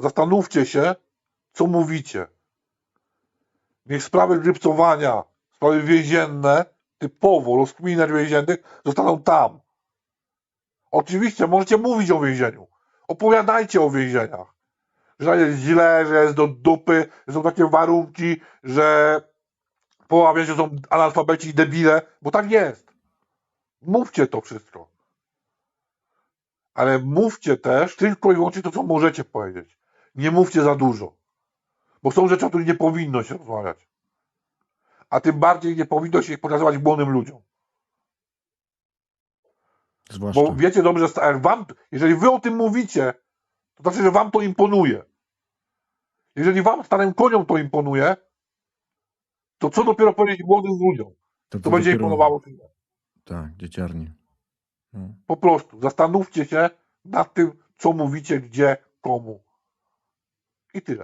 Zastanówcie się, co mówicie. Niech sprawy grypcowania, sprawy więzienne, typowo rozkminiać więziennych, zostaną tam. Oczywiście możecie mówić o więzieniu. Opowiadajcie o więzieniach. Że jest źle, że jest do dupy, że są takie warunki, że połowa więźniów są analfabeci i debile, bo tak jest. Mówcie to wszystko. Ale mówcie też tylko i wyłącznie to, co możecie powiedzieć. Nie mówcie za dużo. Bo są rzeczy, o których nie powinno się rozmawiać. A tym bardziej nie powinno się ich pokazywać młodym ludziom. Zwłaszcza. Bo wiecie dobrze, że jeżeli wy o tym mówicie, to znaczy, że wam to imponuje. Jeżeli wam starym koniom to imponuje, to co dopiero powiedzieć młodym ludziom? To będzie dopiero... imponowało czy nie? Tak, dzieciarnie. No. Po prostu zastanówcie się nad tym, co mówicie, gdzie, komu. I tyle.